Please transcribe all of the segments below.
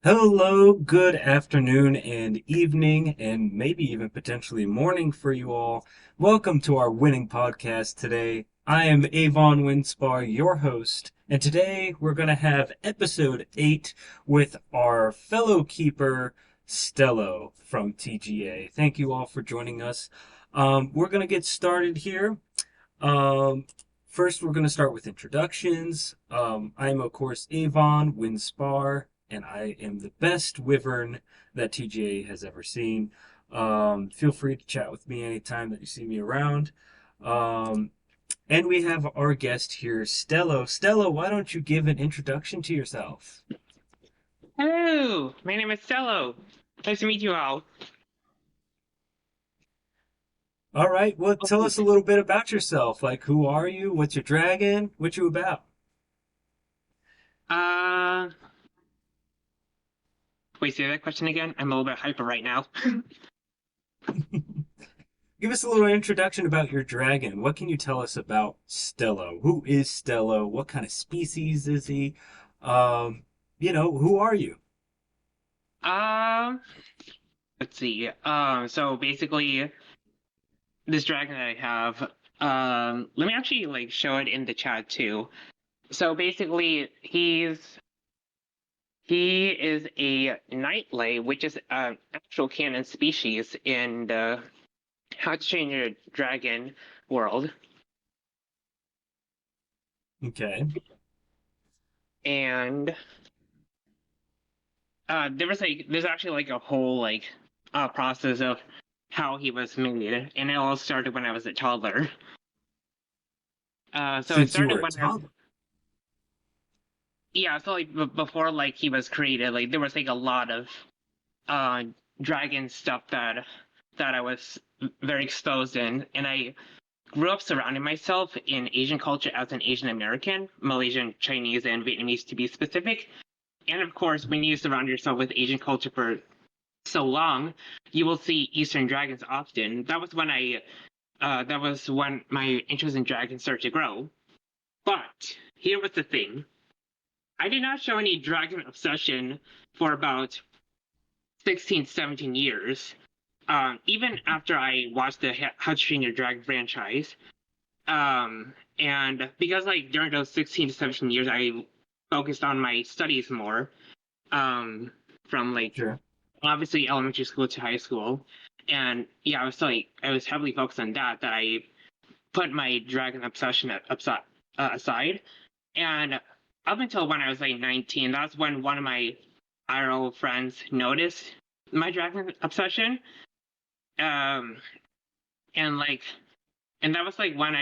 Hello, good afternoon and evening, and maybe even potentially morning for you all. Welcome to our winning podcast today. I am Avon Winspar, your host, and today we're going to have episode 8 with our fellow keeper, Stelo from TGA. Thank you all for joining us. We're going to get started here. Um, First, we're going to start with introductions. I'm, of course, Avon Winspar, and I am the best wyvern that TGA has ever seen. Feel free to chat with me anytime that you see me around. Um, and we have our guest here, Stelo. Stelo, why don't you give an introduction to yourself? Hello, my name is Stelo. Nice to meet you all. All right, well, tell us a little bit about yourself. Like, who are you? What's your dragon? What you about? Uh, Wait, say that question again? I'm a little bit hyper right now. Give us a little introduction about your dragon. What can you tell us about Stelo? Who is Stelo? What kind of species is he? Um, who are you? Um, let's see. So basically, this dragon that I have, let me actually show it in the chat too. So basically, he is a nightlay, which is an actual canon species in the How to Train Your Dragon world, Okay. and there's actually a whole process of how he was made, and it all started when I was a toddler. So it Since you were started a when I toddler. yeah, so before he was created, there was a lot of uh dragon stuff that I was very exposed in, and I grew up surrounding myself in Asian culture as an Asian American, Malaysian, Chinese, and Vietnamese to be specific. And of course, when you surround yourself with Asian culture for so long, you will see Eastern dragons often. That was when my interest in dragons started to grow. But here was the thing: I did not show any dragon obsession for about 16, 17 years. Even after I watched the How to Train Your Dragon franchise, and because during those 16 to 17 years, I focused on my studies more. Um, from Sure. obviously elementary school to high school, and yeah, I was heavily focused on that I put my dragon obsession aside. And up until when I was 19, that's when one of my IRL friends noticed my dragon obsession. Um, and and that was when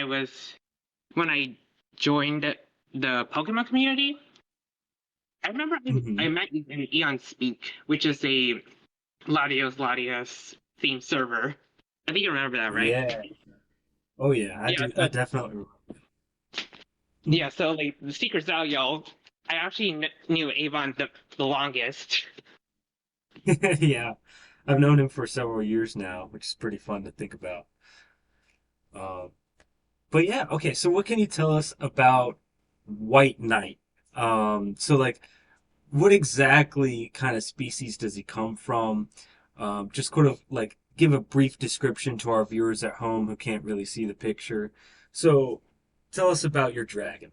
I joined the Pokemon community. I remember I Hmm. met you in Eon Speak, which is a Latios themed server. I think you remember that, right? Yeah. Oh, yeah. I Yeah, do. I so definitely. yeah, so the secret's out, y'all. I actually knew Avon the longest. Yeah. I've known him for several years now, which is pretty fun to think about. Um, but yeah. Okay. So, what can you tell us about White Knight? So, what exactly kind of species does he come from? Just kind of like give a brief description to our viewers at home who can't really see the picture. So, tell us about your dragon.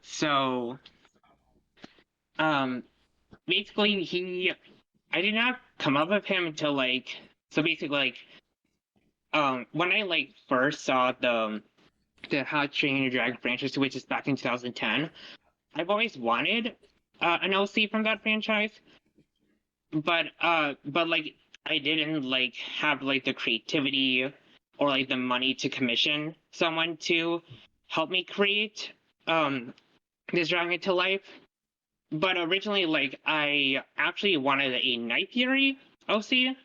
So um, basically I did not come up with him until so basically when I first saw the How to Train Your Dragon franchise, which is back in 2010. I've always wanted an OC from that franchise, but I didn't have the creativity or the money to commission someone to help me create um this Dragon to life. But originally I actually wanted a Night Fury OC,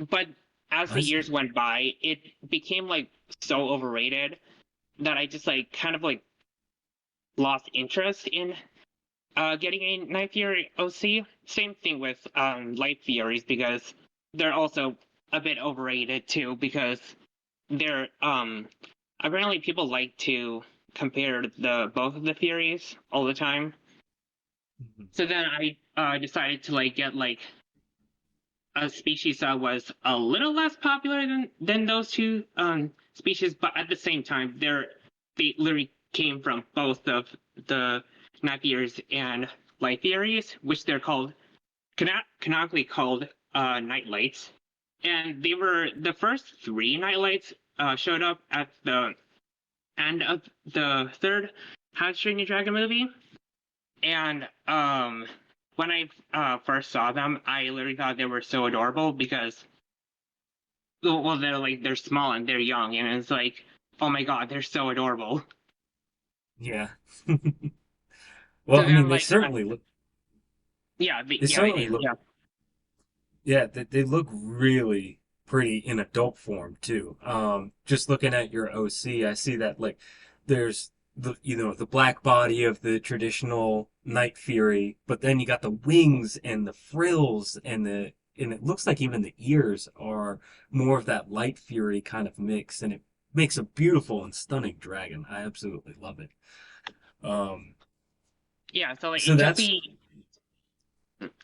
but as I the see. years went by, it became so overrated that I just kind of lost interest in getting a Night Fury OC. Same thing with Light Furies, because they're also a bit overrated too, because they're apparently people like to compare the both of the Furies all the time. Mhm. So then I decided to like get like a species that was a little less popular than those two species, but at the same time, they literally came from both of the night ears and light theories, which they're called canonically called nightlights. And they were the first three nightlights showed up at the end of the third How to Train Your Dragon movie. And when I first saw them, I literally thought they were so adorable because well, they're small and they're young, and it's like, oh my god, they're so adorable. Yeah. So Well, I mean, then like yeah, they yeah, I certainly do. look, Yeah. yeah, they look really pretty in adult form too. Just looking at your OC, I see that like there's the black body of the traditional Night Fury, but then you got the wings and the frills and it looks like even the ears are more of that Light Fury kind of mix, and it makes a beautiful and stunning dragon. I absolutely love it. Um, Yeah, so like so it took that's me.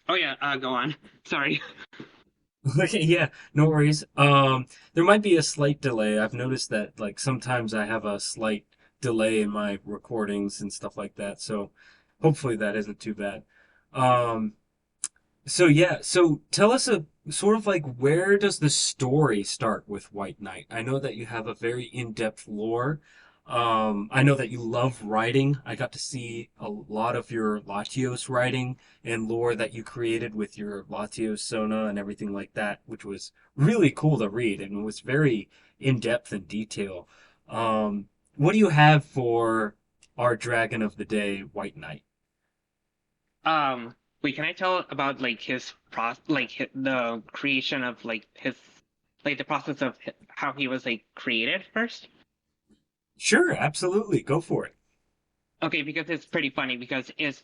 Oh yeah, go on. Sorry. Okay, yeah, no worries. There might be a slight delay. I've noticed that like sometimes I have a slight delay in my recordings and stuff like that, so hopefully that isn't too bad. Um, so yeah, so tell us a sort of like where does the story start with White Knight? I know that you have a very in-depth lore. I know that you love writing. I got to see a lot of your Latios writing and lore that you created with your Latios Sona and everything like that, which was really cool to read and was very in-depth and detail. What do you have for our Dragon of the Day, White Knight? Wait, can I tell about like the creation of like his like the process of how he was like created first? Sure, absolutely. Go for it. Okay, because it's pretty funny because it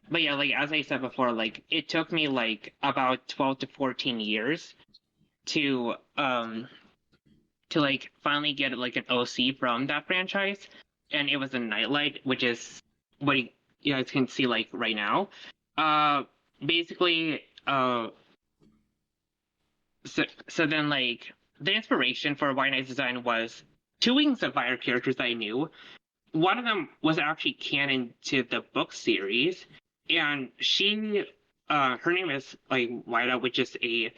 but yeah, like as I said before, like it took me like about 12 to 14 years to like finally get like an OC from that franchise, and it was a Nightlight, which is what you guys can see like right now. Uh, basically, so then like the inspiration for White Knight's design was two Wings of Fire characters I knew. One of them was actually canon to the book series, and her name is like Whiteout, which is a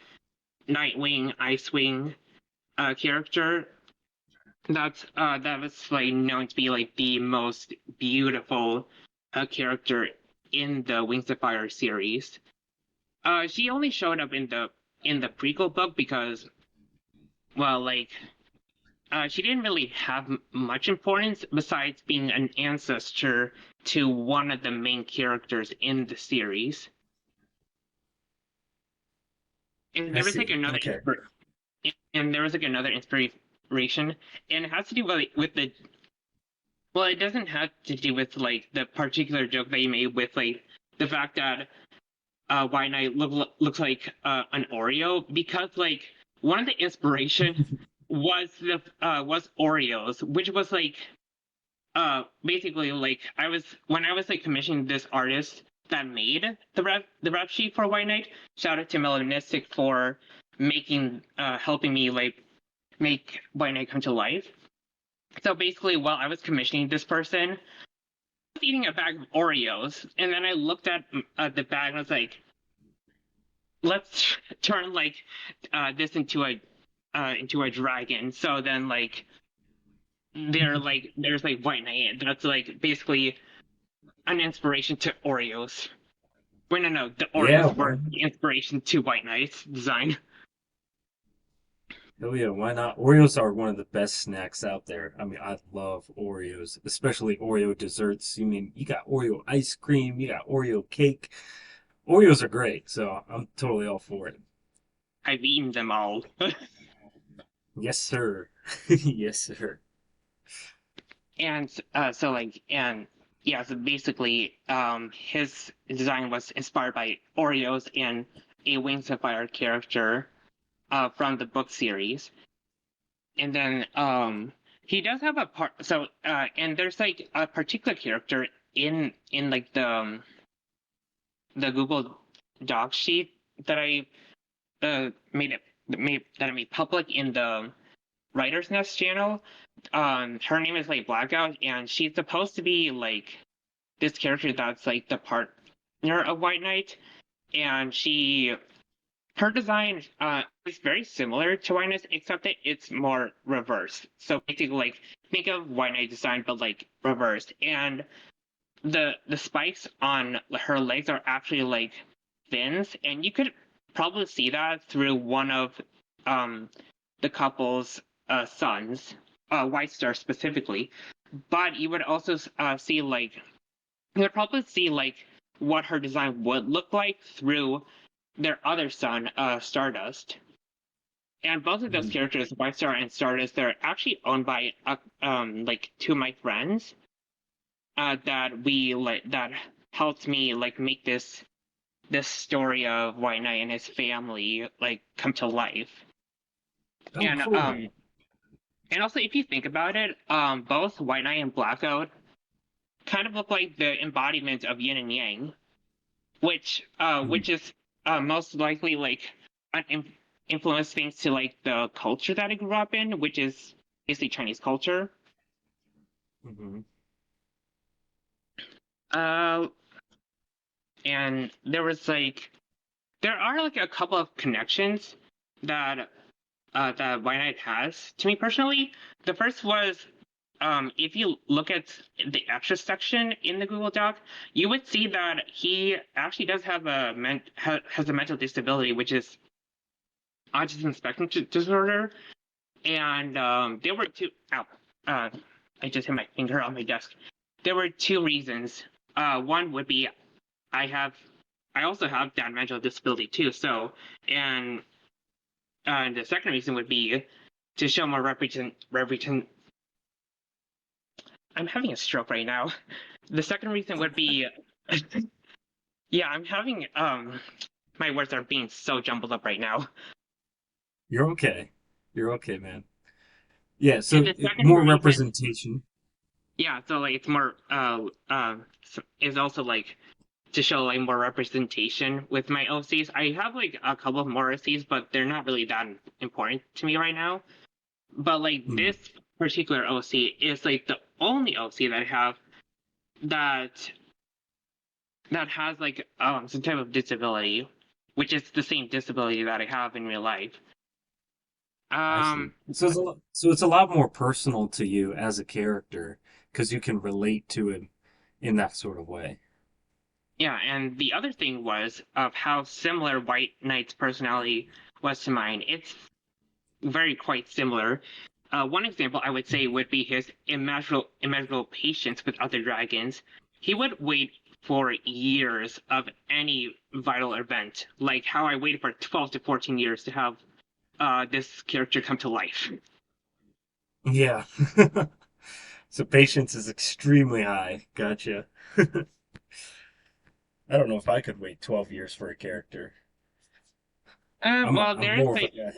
Nightwing, Icewing character that was like known to be like the most beautiful character in the Wings of Fire series. She only showed up in the prequel book because, well, like she didn't really have much importance besides being an ancestor to one of the main characters in the series. And I there was like see. another Okay. and there was like another inspiration, and it has to do with the well, it doesn't have to do with like the particular joke that you made with like the fact that White Knight looks like an Oreo because like one of the inspiration was Oreos, which was like basically like I was like commissioning this artist that made the rap sheet for White Knight. Shout out to Melanistic for making helping me like make White Knight come to life. So basically, while I was commissioning this person, eating a bag of Oreos, and then I looked at the bag and I was like, "Let's turn like this into a dragon." So then like there's like White Knight. That's like basically an inspiration to Oreos. Wait, no, the Yeah, Oreos why? were the inspiration to White Knight's design. Oh yeah, why not? Oreos are one of the best snacks out there. I mean, I love Oreos, especially Oreo desserts. You mean you got Oreo ice cream, you got Oreo cake. Oreos are great, so I'm totally all for it. I've eaten them all. Yes, sir. Yes, sir. And so like and yeah, so basically his design was inspired by Oreos and a Wings of Fire character from the book series. And then he does have a part and there's like a particular character in like the Google Doc sheet that I that I made public in the Writer's Nest channel. Her name is like Blackout, and she's supposed to be like this character that's like the partner of White Knight, and her design is very similar to White Knight's, except that it's more reversed. So basically, like think of White Knight design, but like reversed, and the spikes on her legs are actually like fins, and you could probably see that through one of um the couple's sons, White Star specifically. But you would also see like you would probably see like what her design would look like through their other son, Stardust. And both of those Mhm. characters, White Star and Stardust, they're actually owned by like two of my friends that helped me like make this story of White Knight and his family like come to life. Oh, And cool. and also if you think about it, both White Knight and Blackout kind of look like the embodiment of yin and yang, Mhm. which is most likely like an influence things to like the culture that I grew up in, which is basically Chinese culture. Mhm. Uh, and there are like a couple of connections that that White Knight has to me personally. The first was if you look at the extra section in the Google Doc, you would see that he actually does have has a mental disability, which is autism spectrum disorder. And there were two. Ow, uh, I just hit my finger on my desk. There were two reasons. One would be I have, I also have that mental disability too. So, and the second reason would be to show more represent. I'm having a stroke right now. The second reason would be, yeah, I'm having my words are being so jumbled up right now. You're okay. You're okay, man. Yeah, And so the second more reason, representation. yeah, so like it's more is also like to show like more representation with my OCs. I have like a couple of more OCs, but they're not really that important to me right now. But like Mhm. this particular OC is like the only OC that I have that that has like some type of disability, which is the same disability that I have in real life. I see. Um, So it's a lot more personal to you as a character because you can relate to it in that sort of way. yeah, and the other thing was of how similar White Knight's personality was to mine. It's very quite similar. One example I would say would be his immeasurable patience with other dragons. He would wait for years of any vital event, like how I waited for 12 to 14 years to have this character come to life. Yeah. So patience is extremely high. Gotcha. I don't know if I could wait 12 years for a character. Well, I'm there's more of a like guy.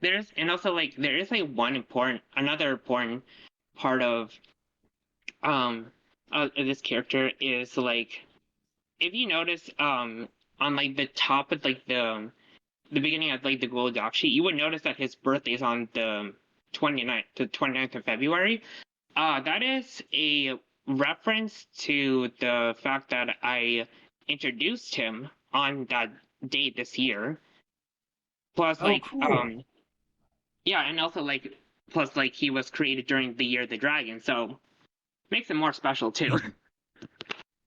there's and also like there is like another important part of this character is like if you notice on like the top of like the beginning of like the Google Doc sheet, you would notice that his birthday is on the 29th of February. That is a reference to the fact that I introduced him on that date this year. Plus, Oh, cool. yeah, and also like, plus like he was created during the year of the dragon, so makes him more special too. Mhm.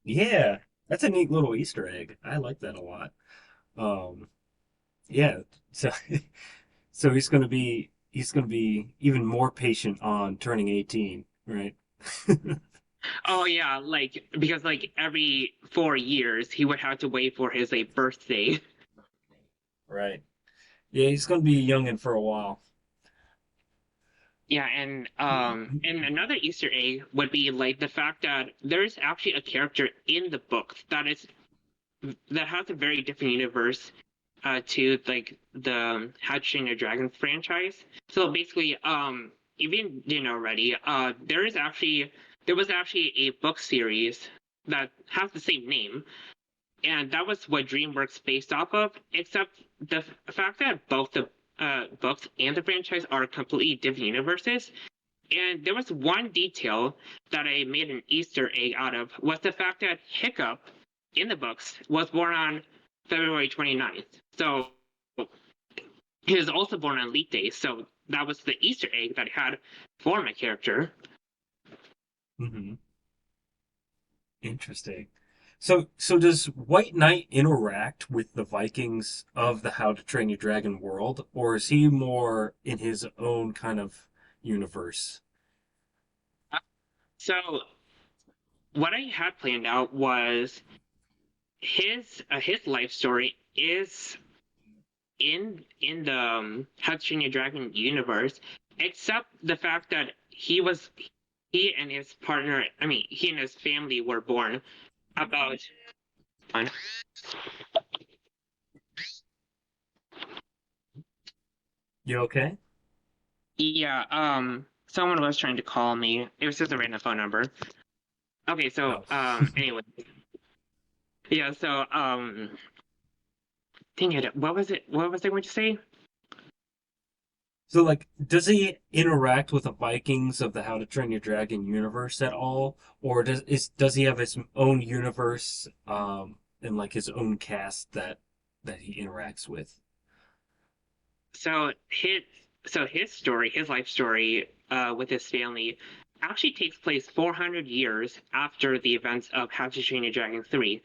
Yeah, that's a neat little Easter egg. I like that a lot. Um, yeah. So so he's gonna be even more patient on turning 18, right? Oh yeah, like because like every 4 years he would have to wait for his like birthday. Right. Yeah, he's gonna be a youngin' for a while. Yeah, and another Easter egg would be like the fact that there is actually a character in the book that has a very different universe to like the How to Train Your Dragon franchise. So basically, if you didn't know already, there is actually there was actually a book series that has the same name, and that was what DreamWorks based off of. Except the fact that both the books and the franchise are completely different universes. And there was one detail that I made an Easter egg out of was the fact that Hiccup in the books was born on February 29th. So he was also born on Leap Day. So that was the Easter egg that I had for my character. Hmm. Interesting. So does White Knight interact with the Vikings of the How to Train Your Dragon world, or is he more in his own kind of universe? So what I had planned out was his life story is in the How to Train Your Dragon universe, except the fact that he and his partner, I mean, he and his family were born about. You okay? Yeah, someone was trying to call me. It was just a random phone number. Okay, so Oh. anyway, yeah, so dang it, what was it? What was I going to say? So like, does he interact with the Vikings of the How to Train Your Dragon universe at all, or does he have his own universe, and like his own cast that he interacts with? So his story, his life story, with his family, actually takes place 400 years after the events of How to Train Your Dragon 3,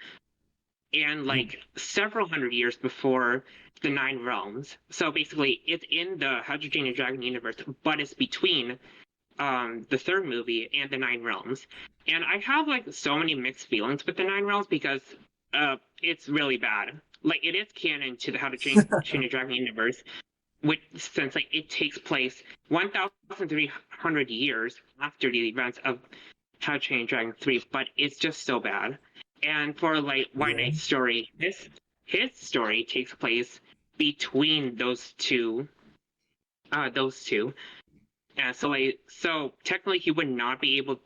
and Hmm. like several hundred years before the Nine Realms. So basically, it's in the How to Train Your Dragon universe, but it's between the third movie and the Nine Realms. And I have like so many mixed feelings with the Nine Realms because it's really bad. Like it is canon to the How to Train Your Dragon universe, which since like it takes place 1,300 years after the events of How to Train Your Dragon 3, but it's just so bad. And for like White Yeah, Knight's story, this his story takes place between those two. So technically he would not be able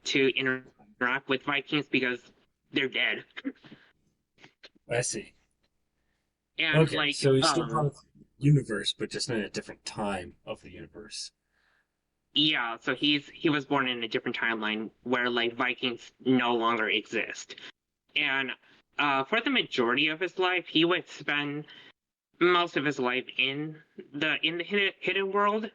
to interact with Vikings because they're dead. I see. And Okay, like so he's still part of the universe, but just in a different time of the universe. yeah, so he was born in a different timeline where like Vikings no longer exist. And for the majority of his life, he would spend most of his life in the hidden world.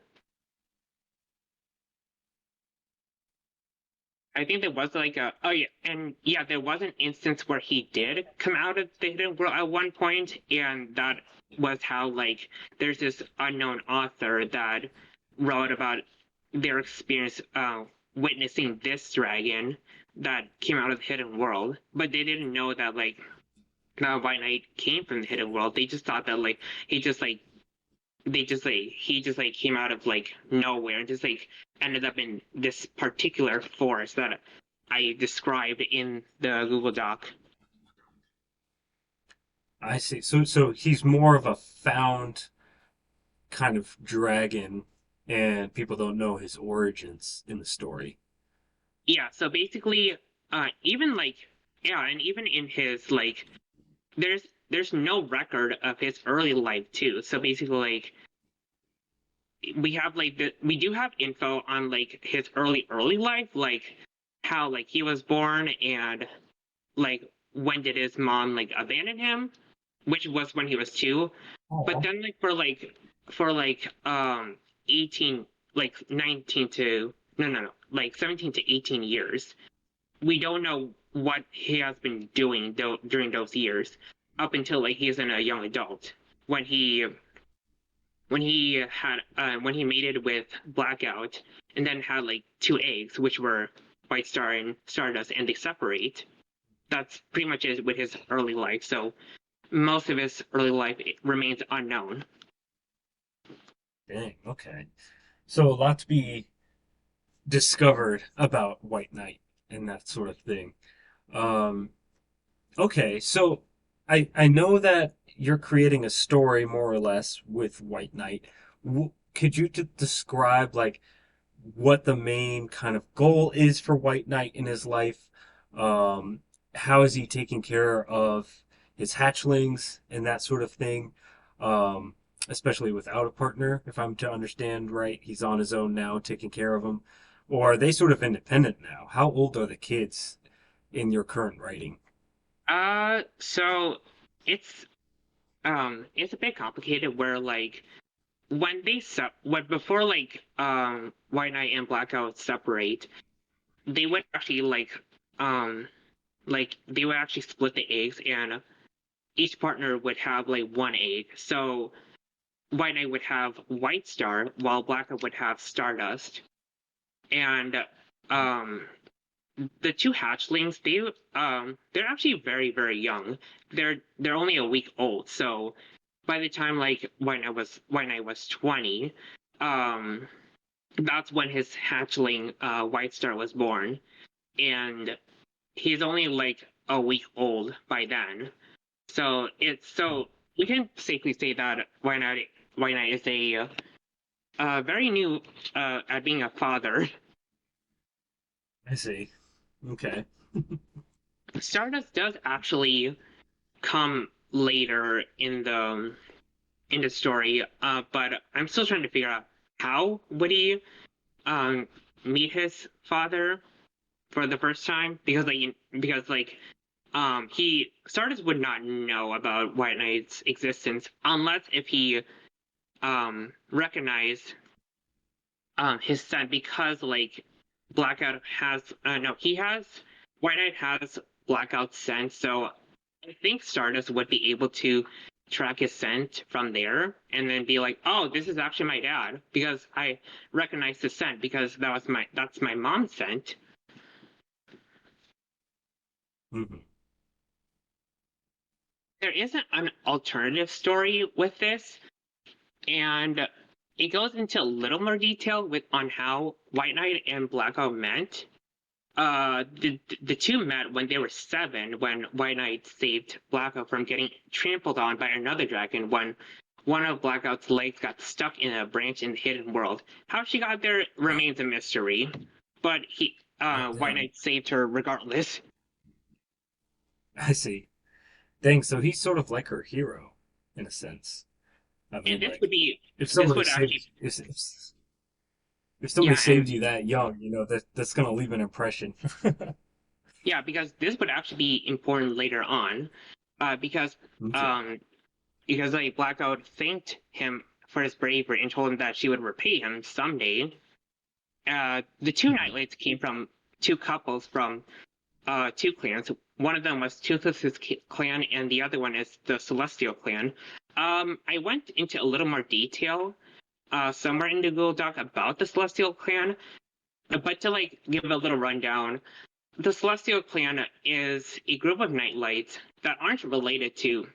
I think there was like a oh yeah, and yeah, there was an instance where he did come out of the hidden world at one point, and that was how like there's this unknown author that wrote about their experience witnessing this dragon that came out of the hidden world, but they didn't know that like White Knight came from the hidden world. They just thought that like he just like he just like came out of like nowhere and just like ended up in this particular forest that I described in the Google Doc. I see. So he's more of a found kind of dragon, and people don't know his origins in the story. Yeah, so basically, even like yeah, and even in his like, there's no record of his early life too. So basically, like we have like we do have info on like his early life, like how like he was born and like when did his mom like abandon him, which was when he was 2. But Oh. then like for like 18 like 19 to no like 17 to 18 years, we don't know what he has been doing during those years up until like he's in a young adult when he mated with Blackout and then had like 2 eggs, which were White Star and Stardust, and they separate. That's pretty much it with his early life. So most of his early life remains unknown. Dang, okay. So a lot to be discovered about White Knight and that sort of thing. Um, okay, so I know that you're creating a story more or less with White Knight. Could you describe like what the main kind of goal is for White Knight in his life. Um, how is he taking care of his hatchlings and that sort of thing? Um, Especially without a partner, if I'm to understand right, he's on his own now, taking care of them. Or are they sort of independent now? How old are the kids in your current writing? So it's it's a bit complicated where like when when before White Knight and Blackout separate, they would actually um they would actually split the eggs, and each partner would have like one egg. So White Knight would have White Star while Blackout would have Stardust. And um the two hatchlings, they're actually very, very young. They're only a week old. So by the time like White Knight was 20, um that's when his hatchling White Star was born. And he's only like a week old by then. So we can safely say that White Knight is a very new at being a father. I see. Okay. Stardust does actually come later in the story, but I'm still trying to figure out how would he um meet his father for the first time, because he Stardust would not know about White Knight's existence unless if he recognized his son, because like Blackout has no he has White Knight has Blackout scent, so I think Stardust would be able to track his scent from there and then be like, oh, this is actually my dad because I recognize the scent because that's my mom's scent. Hmm. There isn't an alternative story with this, and it goes into a little more detail with on how White Knight and Blackout met. The two met when they were 7, when White Knight saved Blackout from getting trampled on by another dragon when one of Blackout's legs got stuck in a branch in the hidden world. How she got there remains a mystery, but Oh, White dang. Knight saved her regardless. I see. Dang, so he's sort of like her hero, in a sense. I And mean, like, if this somebody would saved, actually, if somebody yeah, and saved you that young, that's gonna leave an impression. yeah, because this would actually be important later on, uh, because Okay. um, like Blackout thanked him for his bravery and told him that she would repay him someday. The two Hmm. Nightlights came from two couples from two clans. One of them was Toothless's clan, and the other one is the Celestial clan. I went into a little more detail somewhere in the Google Doc about the Celestial clan, but to like give a little rundown, the Celestial clan is a group of Nightlights that aren't related to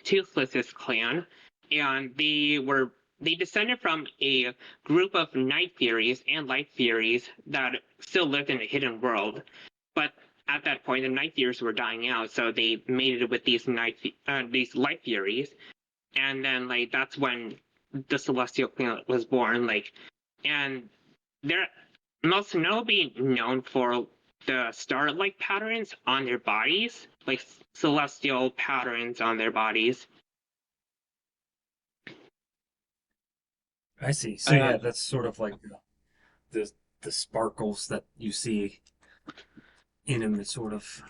Toothless's clan, and they descended from a group of Night Furies and Light Furies that still lived in the hidden world. But at that point, the Night Furies were dying out, so they mated with these Light Furies, and then like that's when the Celestial clan was born. And they're most notably known for the star-like patterns on their bodies, like celestial patterns on their bodies. I see. So Uh, yeah, that's sort of like the the sparkles that you see in him. It's sort of,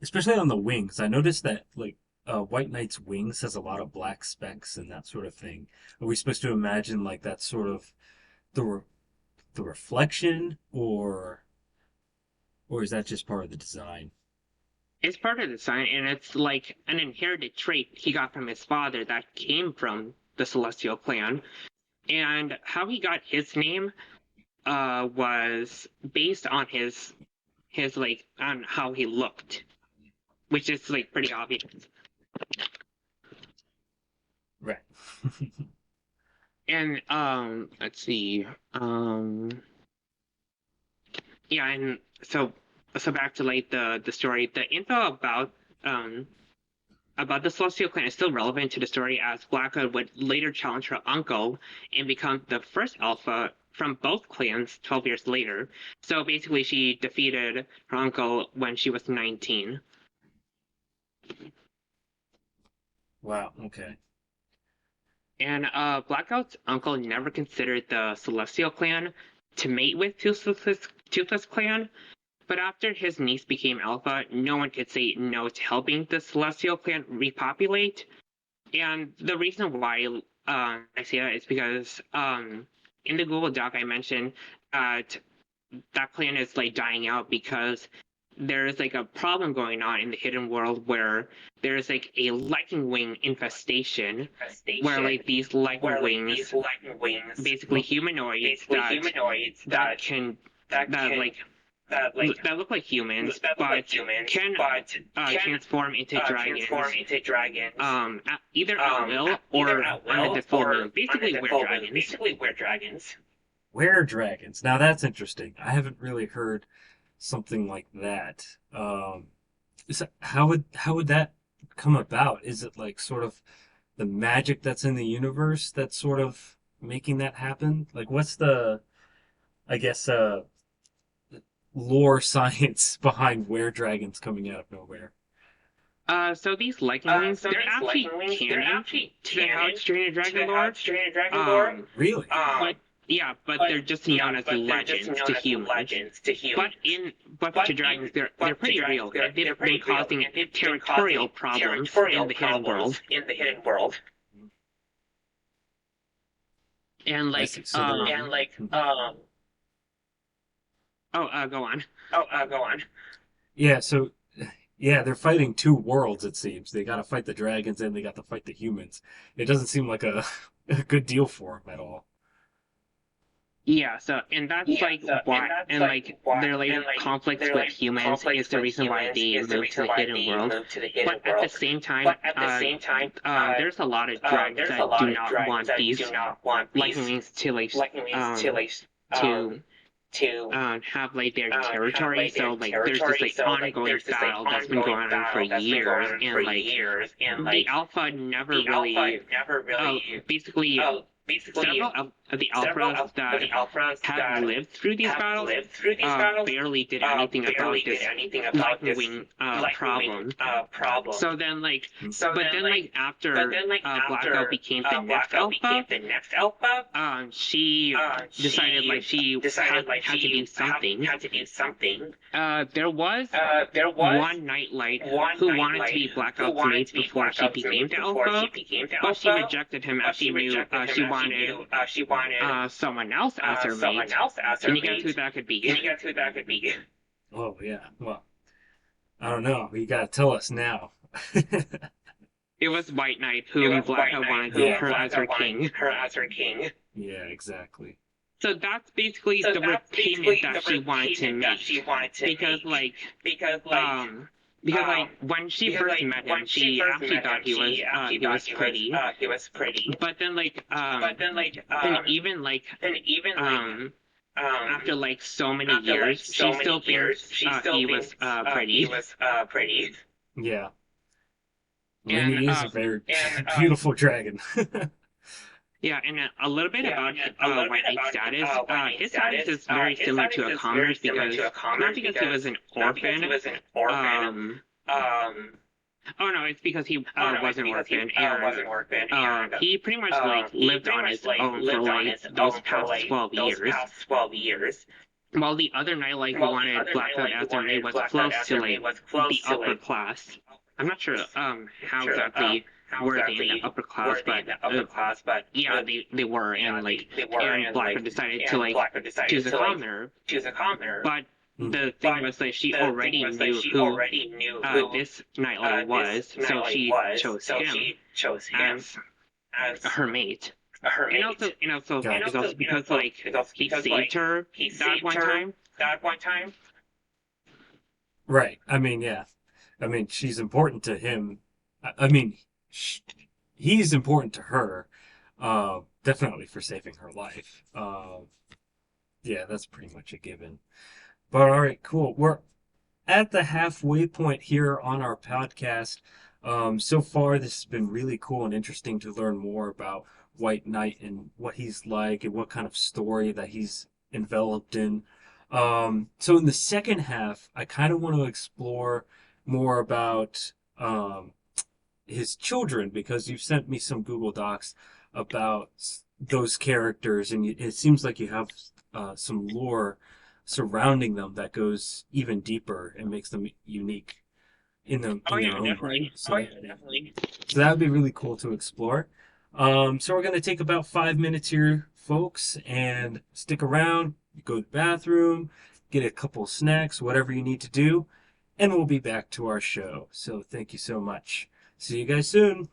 especially on the wings. I noticed that like White Knight's wings has a lot of black specks and that sort of thing. Are we supposed to imagine like that's sort of the the reflection, or is that just part of the design? it's part of the sign, and it's like an inherited trait he got from his father that came from the Celestial clan. And how he got his name was based on his on how he looked, which is like pretty obvious. Right. And let's see, yeah, and so back to like the story. The info um about the Celestial Clan is still relevant to the story, as Blackwood would later challenge her uncle and become the first alpha from both clans 12 years later. So basically, she defeated her uncle when she was 19. Wow. Okay. And Blackout's uncle never considered the Celestial clan to mate with Toothless clan, but after his niece became Alpha, no one could say no to helping the Celestial clan repopulate. And the reason why I say that is because in the Google Doc I mentioned that that clan is like dying out because there's like a problem going on in the hidden world where there's like a lightning wing infestation where like these lightning wings basically that can that like that look like humans but can transform into dragons either at will or under the full moon, basically we're dragons. Were dragons. Now that's interesting. I haven't really heard something like that. How would that come about? Is it like sort of the magic that's in the universe that's sort of making that happen? Like, what's the, I guess, lore science behind were dragons coming out of nowhere? So these lightning wings, they're actually canon to the How to Train a Dragon lore. Really? But yeah, but they're just known as legends to humans. But to dragons, they're pretty real, and they've been causing territorial problems in the hidden world. And I like see. So go on. yeah, so yeah, they're fighting two worlds, it seems. They got to fight the dragons and they got to fight the humans. It doesn't seem like a, a good deal for them at all. Yeah, so and that's like why and like their like conflicts with humans is the reason why they moved to the hidden world. But at the same time, there's a lot of dragons that do not want these lightnings to to have like their territory. So like there's this like ongoing battle that's been going on for years, and like the alpha never really basically several of the alphas that have lived through these battles barely did anything about this lightning wing problem. So then, like, but then, like, after Blackout became the next alpha, she decided, like, she had to do something. There was one Nightlight who wanted to be Blackout's mate before she became the alpha, but she rejected him as she knew she wanted someone else as her mate. Can you guess who that could be? Oh, yeah. Well, I don't know. You got to tell us now. It was White Knight, whom Blackout wanted her as her king. Yeah, exactly. So that's basically the repayment that she wanted to make. Because like when she first met him, she actually thought he was pretty. But then then even after like so many years, she still thinks he was pretty. Yeah. And Wynning is a very beautiful dragon. yeah, and a little bit about White Knight's status. His status is very similar to a commoner's because not because he was an orphan. Oh no, it's because he was an orphan, and he pretty much like lived on his own for like those past 12 years. While the other Nightlight who wanted Blackout as their mate was close to like the upper class. I'm not sure how exactly were they in the upper class, but yeah, they were, and like and Blackout decided to like choose a commoner, but the thing was that she already knew who this Nightlight was, so she chose him as her mate. And also, it's also because like he saved her that one time. Right. I mean, yeah. I mean, she's important to him. I mean, he's important to her. Definitely for saving her life. Yeah, that's pretty much a given. But all right, cool. We're at the halfway point here on our podcast. So far, this has been really cool and interesting to learn more about White Knight and what he's like and what kind of story that he's enveloped in. So in the second half, I kind of want to explore more about his children because you've sent me some Google Docs about those characters, and it seems like you have some lore surrounding them that goes even deeper and makes them unique Oh in yeah, their own right. definitely. Oh yeah, definitely. So that would be really cool to explore. So we're gonna take about 5 minutes here, folks, and stick around. Go to the bathroom, get a couple snacks, whatever you need to do, and we'll be back to our show. So thank you so much. See you guys soon.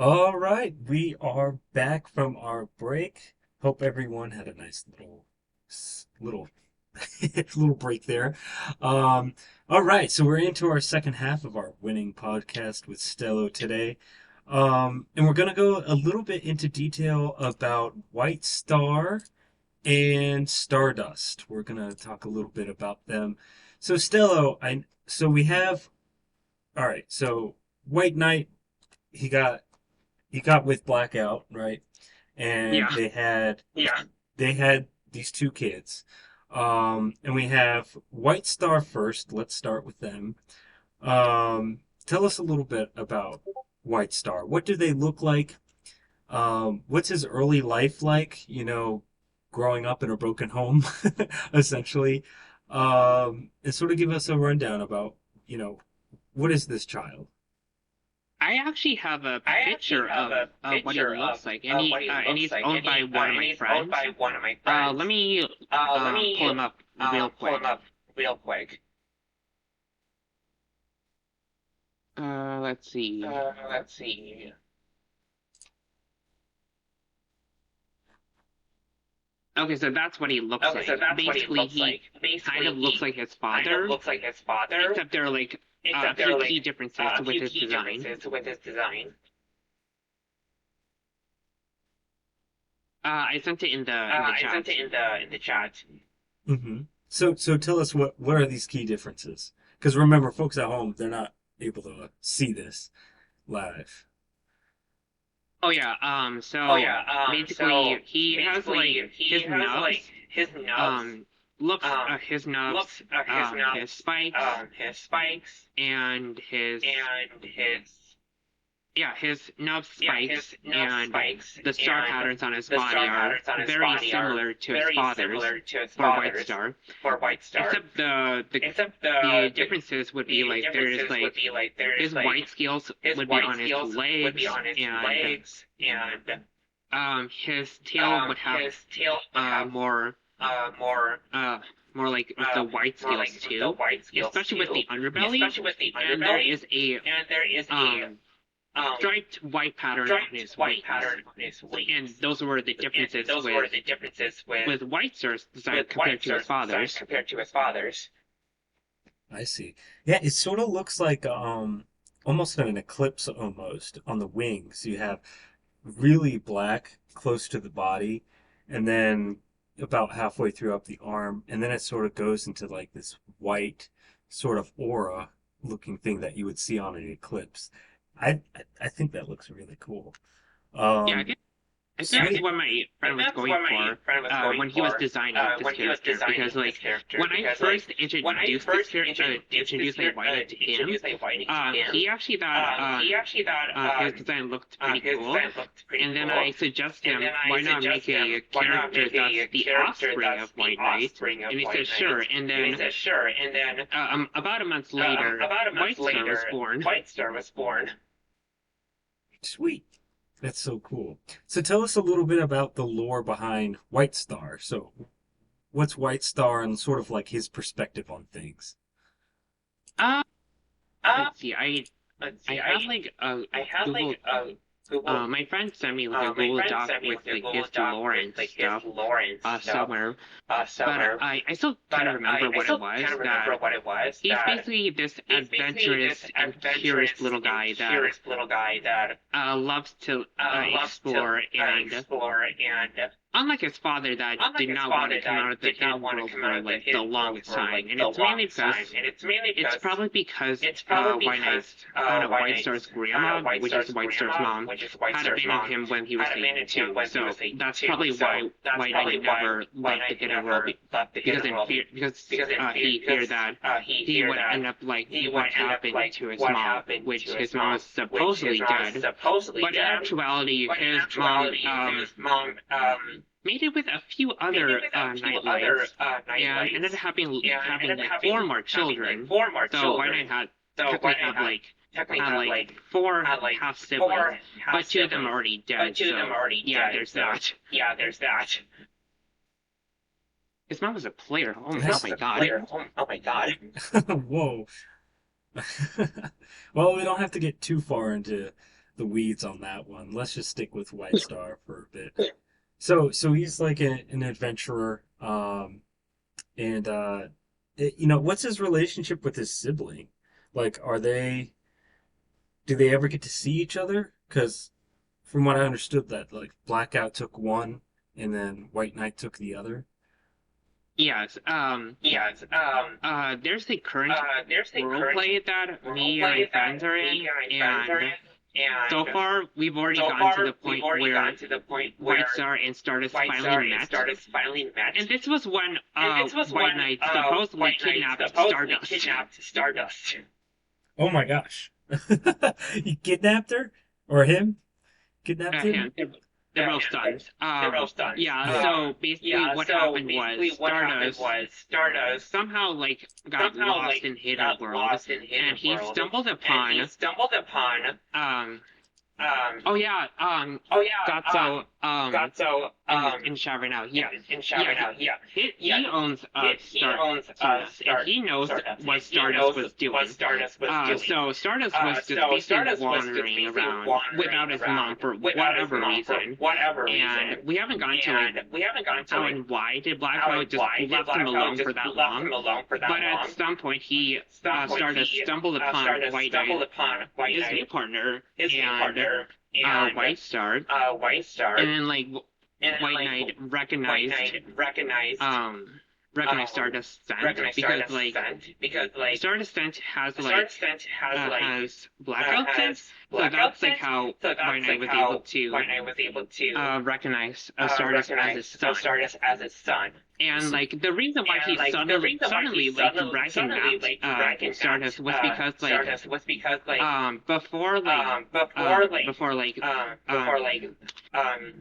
All right, we are back from our break. Hope everyone had a nice little little break there. Um, all right, so we're into our second half of our winning podcast with Stelo today. And we're gonna go a little bit into detail about White Star and Stardust. We're gonna talk a little bit about them. So Stelo, I so we have all right, so White Knight, he got he got with Blackout, right? And Yeah. they had these two kids. And we have White Star first. Let's start with them. Tell us a little bit about White Star. What do they look like? What's his early life like? Growing up in a broken home, essentially. And sort of give us a rundown about, you know, what is this child? I actually have a picture of what he looks like, and he's owned by one of my friends. Let me pull him up real quick. Let's see. Okay, so that's what he looks like. Basically, he kind of looks like his father, except there are like a few key differences with his design. I sent it in the chat. So tell us what are these key differences? Because remember, folks at home, they're not able to see this live. Oh yeah. So basically, he has like his um looks his nubs his spikes and his nub spikes and the star patterns on his body are very similar to his father's for White Star. Except the differences would be like there's like his white scales would be on his legs and his tail would have more uh more like the white scales too, especially with the underbelly, and there is a striped white pattern on his wings. And those were the differences with White Star's design compared to his father's. I see. Yeah, it sort of looks like almost an eclipse almost on the wings. You have really black close to the body, and then about halfway through up the arm, and then it sort of goes into like this white sort of aura looking thing that you would see on an eclipse. I think that looks really cool. Yeah, Um, I think that's Sweet. what my friend was going for when he was designing this character. Because like when I first introduced this character, introduced like White to him, he actually thought his design looked pretty cool. And then I suggested him, why not make a character that's the offspring of White Knight? And he said sure. And then about a month later, White Star was born. Sweet. That's so cool. So tell us a little bit about the lore behind White Star. So what's White Star and sort of like his perspective on things? Uh, let's see. I have like a Google. My friend sent me like a Google Doc with like his lore and stuff somewhere, but I still kind of remember what it was. That he's basically this adventurous and curious little guy that loves to explore and unlike his father that did not want to come out of the hidden world for like the longest time, and it's probably because White Knight's White Star's grandma, which is White Star's mom, had abandoned him when he was 82. So that's probably why White Knight never left the hidden world because he feared that he would end up like what happened to his mom, which his mom was supposedly dead, but in actuality his mom made it with a few other nightlights and ended up having like four more children. So White Knight technically had like four half siblings, but two of them are already dead. So yeah, there's that. His mom was a player. Oh my god. Whoa. Well, we don't have to get too far into the weeds on that one. Let's just stick with White Star for a bit. So he's like an adventurer, and what's his relationship with his sibling? Like, do they ever get to see each other? Because from what I understood, that like Blackout took one, and then White Knight took the other. Yes. There's the current role play that me and my friends are in, and so far we've already gotten to the point where White Star and Stardust finally met. And this was when White Knight supposedly kidnapped Stardust. Oh my gosh. You kidnapped her? Or him? Kidnapped him? Him. They're both sons. Yeah, Yeah. so basically what happened was Stardust somehow got lost in Hidden World, and he stumbled upon oh yeah, in chat right now. Yeah, he owns Stardust, and he knows what Stardust was doing. So Stardust was just basically wandering around without his mom for whatever reason, and we haven't gotten to how and why did Blackout just left him alone for that long. But at some point, Stardust stumbled upon White Knight, his new partner, and White Star, and then White Knight recognized Stardust scent because Stardust scent has blackout scent, so that's how White Knight was able to recognize Stardust as his son. And the reason why he suddenly recognized Stardust was because before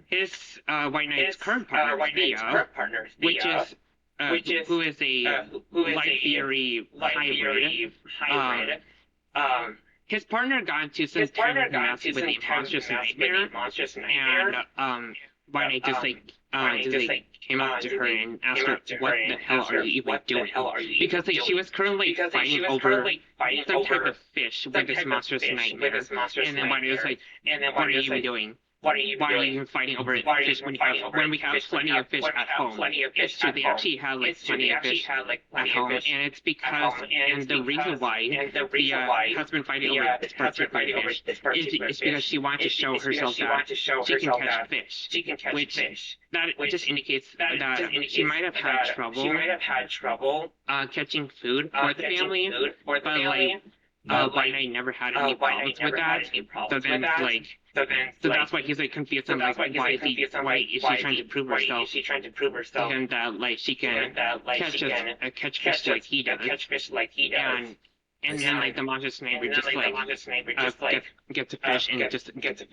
his White Knight's current partner Theo, who is a light theory hybrid. His partner got into some kind of mess with a monstrous nightmare, and White Knight just came up to her and asked her, "What the hell are you even doing?" Because she was currently fighting over some type of fish with this monstrous nightmare, and then White Knight was like, "What are you even doing? Why are you even fighting over fish when we have plenty of fish at home?" It's true, they actually had plenty of fish at home, and it's because and the reason why the has been fighting over this particular fish is because she wanted to show herself that she can catch fish, which that just indicates that she might have had trouble catching food for the family, but White Knight never had any problems with that. So then so that's why he's confused on why is she trying to prove herself to him that she can catch fish like he does. And then the monstrous neighbor just gets a fish and just gets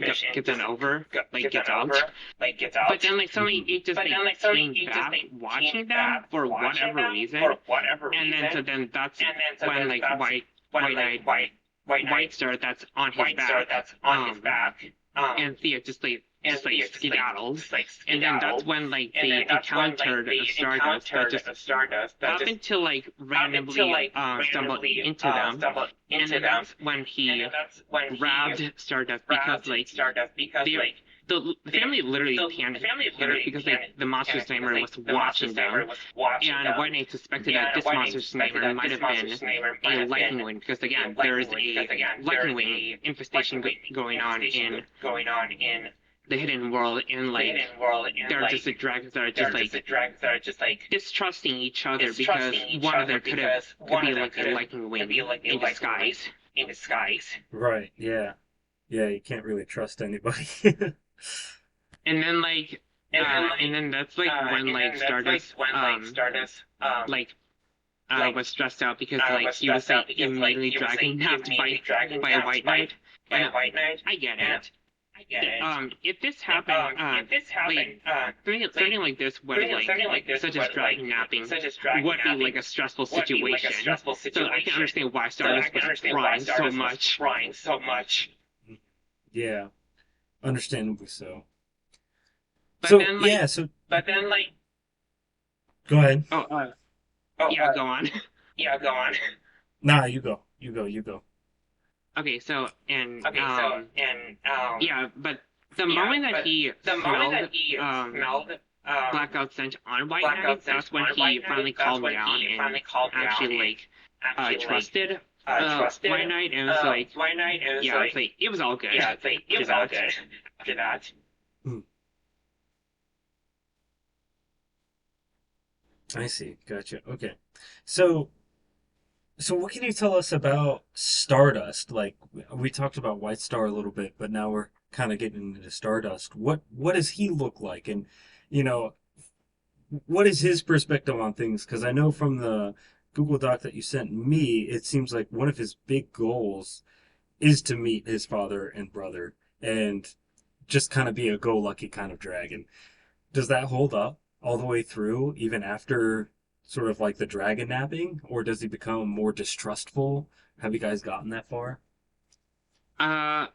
an over gets out. But then suddenly it just came back watching them for whatever reason. And then so then that's when White Star that's on his back. And Thea just skedaddled. And then that's when they encountered a Stardust that just happened to randomly stumble into them. And then that's when he grabbed Stardust because the family literally panicked because the monstrous nightmare was watching them, and White Knight suspected that this monstrous nightmare might have been a lightning wind because again there is a lightning wind infestation going on in the hidden world, and there are just the dragons that are just distrusting each other because one of them could be a lightning wind in disguise. Right, yeah. Yeah, you can't really trust anybody. And then and then that's when Stardust was stressed out because he was immediately dragged napped by a White Knight. And I get it. If this happened, something like this would such as dragging napping would be a stressful situation. So I can understand why Stardust was crying so much. Yeah, understandably so. But So then yeah, so go ahead. Yeah, go on. Nah, you go. You go. okay, so and Okay, so and yeah, but the yeah, moment that but he the moment smelled that he um smelled um blackout scent on White blackout Knight, scent that's when on he White finally Knight, that's calmed when down he and finally calmed down actually and actually trusted trusted White Knight, and was like, White Knight, and was yeah, like, it was all good yeah, it's like it after was all that. good after that. Hmm, I see. Gotcha. Okay. So, so what can you tell us about Stardust? Like we talked about White Star a little bit, but now we're kind of getting into Stardust. What does he look like? And you know, what is his perspective on things? Because I know from the Google Doc that you sent me, it seems like one of his big goals is to meet his father and brother and just kind of be a go lucky kind of dragon. Does that hold up all the way through, even after sort of like the dragon napping, or does he become more distrustful? Have you guys gotten that far?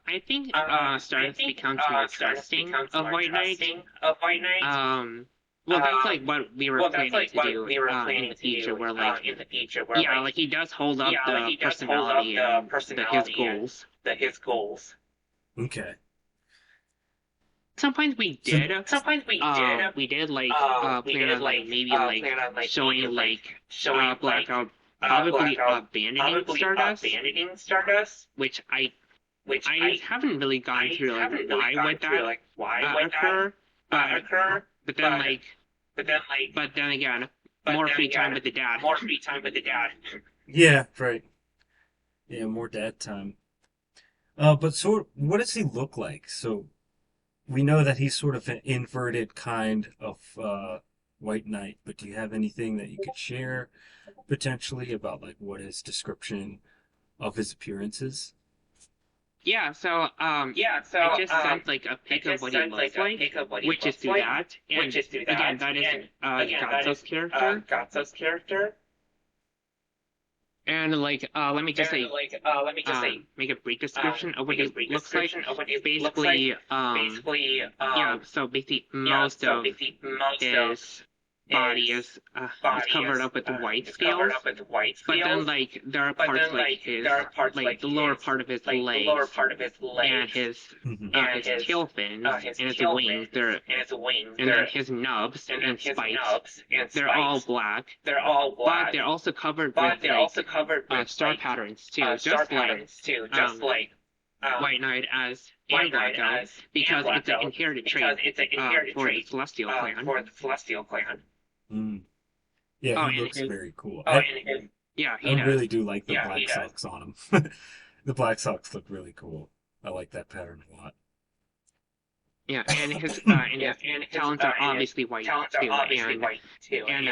I think I Stardust think becomes more Stardust trusting becomes of more White Knight. trusting of White Knight. Um, well, that's like Um, what we were well, that's planning like to what do we were in planning the to future, do where like, in the future, where yeah, like, like he does hold up yeah, like the he does hold up personality the and his personality and goals. his goals. Okay. Sometimes we So, did, Sometimes we did like we plan did on like maybe like plan on like maybe showing like like showing like Blackout probably blackout abandoning probably Stardust, abandoning Stardust, which which I haven't really gone I through like haven't really why gone would through that like why would that occur, but occur, but then but like then like but then again, but more then free time again, with the dad. more free time with the dad. yeah, right. Yeah, more dad time. But sort what does he look like? So we know that he's sort of an inverted kind of White Knight, but do you have anything that you could share potentially about like what his description of his appearance is? Yeah, so Yeah, so I just sent like a I pic of just what he sent like looks a like, pic of what he which is looks through like, that, which and is through again, that, that is and again that Gatso's is character, Gatso's character. and like let me just And say like let me just say make a brief description of what make a he brief looks like. description of what he looks like. Basically, Basically, yeah, so basically yeah, most so of basically most of his body his is body covered up with white is covered up scales, with white but then scales. like there are But parts then, like like, his there are parts like like the lower his, part of his like, the lower legs part of his and legs Hmm. his tail fins his and his tail wings. fins and his wings. And then his nubs And then and his spikes. nubs and They're all spikes. black, They're all but black, they're also covered with but they're also covered with star like patterns too, star just like patterns too, just um, like White Knight as and White Knight Blackout, as and because it's an Blackout inherited because trait it's an inherited for the trait Celestial clan. for the Celestial clan. Mm. Yeah, Oh, he and looks his very cool. Oh, and yeah, I he really does. do like the yeah, he black does. socks on him. The black socks look really cool. I like that pattern a lot. Yeah, and Yeah, his and talents are his obviously white talents are too, obviously white too, and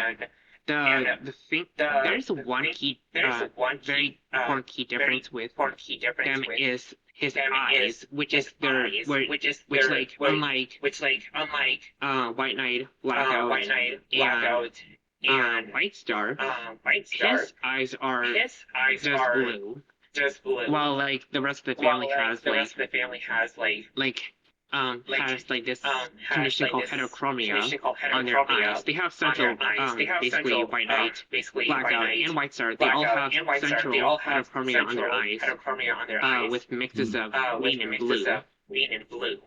and the thing there's the one thing key there's one key very important key very difference with important key difference them with is his them eyes, is his eyes, which like unlike unlike White Knight, Blackout, White Knight, and Blackout, and White Star, White Star, his eyes are his eyes just are blue, just blue, while like the rest of the while family like has the rest of the family has like has like this has condition like called this heterochromia condition called on their eyes. heterochromia They have on their central eyes. They have basically central White Knight, basically White Blackout, Knight, and White Star. They all Blackout, have and White Star. They central all have heterochromia on their central eyes, heterochromia on their eyes, with mixes Mm. of with green and mixes blue. of green and blue.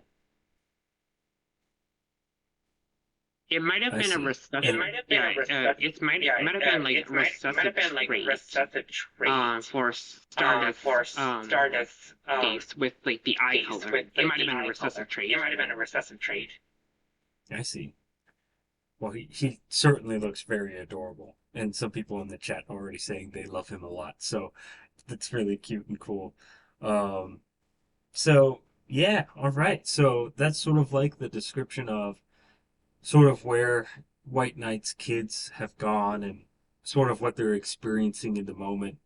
It might have I been a see. It recessive, And might have been yeah. a recessive, It might have been like a it might recessive have been like a trait, recessive trait for Stardust, for Stardust case with like the eye case color. with It like might have the been a eye recessive color. It trait. might have been a recessive trait. I see. Well, he certainly looks very adorable. And some people in the chat are already saying they love him a lot. So that's really cute and cool. Um, so yeah, all right. So that's sort of like the description of sort of where White Knight's kids have gone and sort of what they're experiencing in the moment.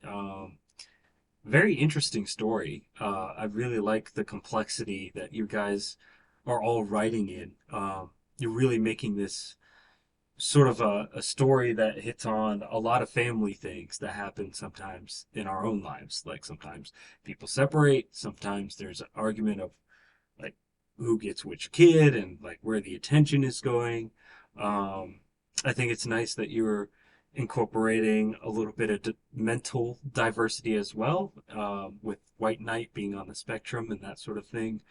Very interesting story. I really like the complexity that you guys are all writing in. You're really making this sort of a story that hits on a lot of family things that happen sometimes in our own lives. Like sometimes people separate, sometimes there's an argument of like who gets which kid and like where the attention is going. Um, I think it's nice that you're incorporating a little bit of mental diversity as well, with White Knight being on the spectrum and that sort of thing.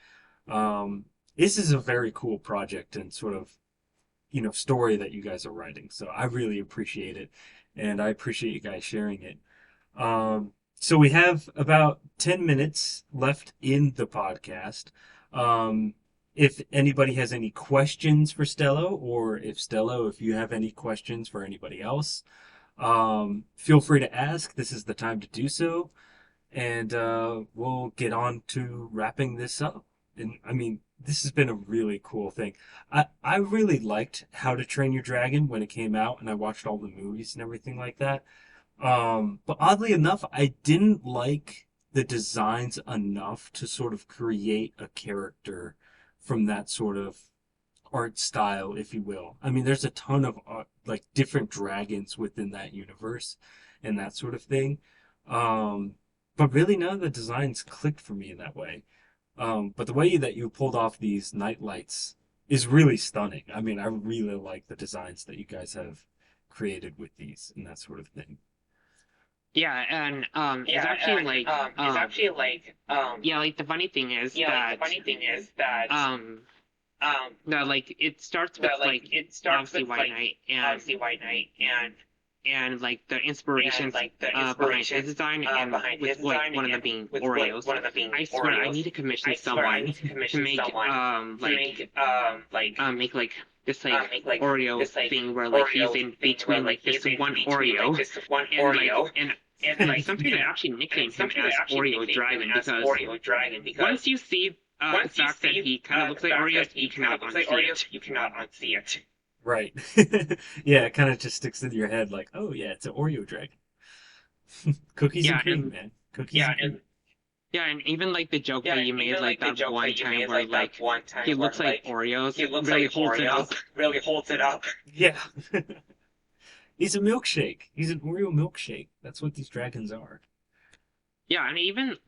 Um, this is a very cool project and sort of, story that you guys are writing. So I really appreciate it, and I appreciate you guys sharing it. So we have about 10 minutes left in the podcast. Um, if anybody has any questions for Stelo, or if Stelo, if you have any questions for anybody else, feel free to ask. This is the time to do so. And we'll get on to wrapping this up. And I mean, this has been a really cool thing. I really liked How to Train Your Dragon when it came out, and I watched all the movies and everything like that. But oddly enough, I didn't like the designs enough to sort of create a character from that sort of art style, if you will. I mean, there's a ton of like different dragons within that universe and that sort of thing. Um, but really none of the designs clicked for me in that way. But the way that you pulled off these night lights is really stunning. I mean, I really like the designs that you guys have created with these and that sort of thing. Yeah, and it's Yeah, actually and like it's actually like yeah, like the funny thing is yeah, like, that the funny thing is that no, like it starts with that like like it starts obviously with White like Knight obviously White Knight and like the and inspirations like the behind his inspirations design and behind with his design one of them and being with Oreos. one of them being I swear I need Oreos. to commission I swear I someone need to to commission make someone to make make like this make like Oreo this like thing where like he's Oreo in thing where between like like this he's in one between like Oreo this one and Oreo and like like sometimes I and actually nickname him sometimes as I actually Oreo nicknamed him Dragon as because Oreo Dragon once because you see the once you fact that see he kind of the looks like fact Oreos, that you he kind cannot of looks like unsee Oreos, it. you cannot unsee it. Right. Yeah, it kind of just sticks in your head like, oh yeah, it's an Oreo dragon. Cookies and Yeah, cream, man. Cookies Yeah, and cream. and yeah, and even like the joke yeah, that and you made even like like the that joke one that you time made where like that like one he time where looks like like Oreos he looks really like holds it up. Oreos, really holds it up. Yeah. He's a milkshake. He's an Oreo milkshake. That's what these dragons are. Yeah, and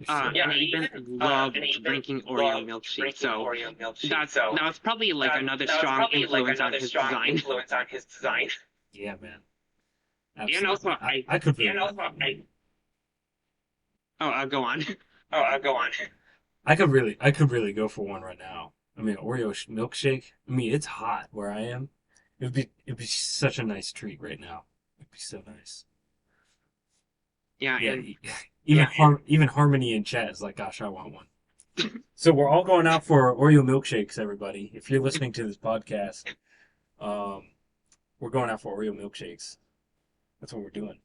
So, Yeah, I and even even love and even drinking Oreo love milkshake. drinking So Oreo milkshake. So that's probably like another that was strong probably like influence on another his strong design. influence on his design. yeah, man. And also Absolutely. I could And really also I go on. go on. I could really go for one right now. I mean, Oreo milkshake. I mean, it's hot where I am. It'd be such a nice treat right now. It'd be so nice. Yeah, Yeah, and even Harmony in chat is like, gosh, I want one. So we're all going out for Oreo milkshakes, everybody. If you're listening to this podcast, um, we're going out for Oreo milkshakes. That's what we're doing.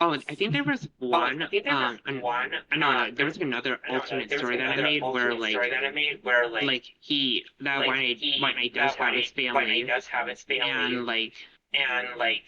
oh, I think there was one I think there was one. no, there was another alternate There was story that I another made where alternate story that I made where like he that like White Knight does have his White Knight family does have his family and like and like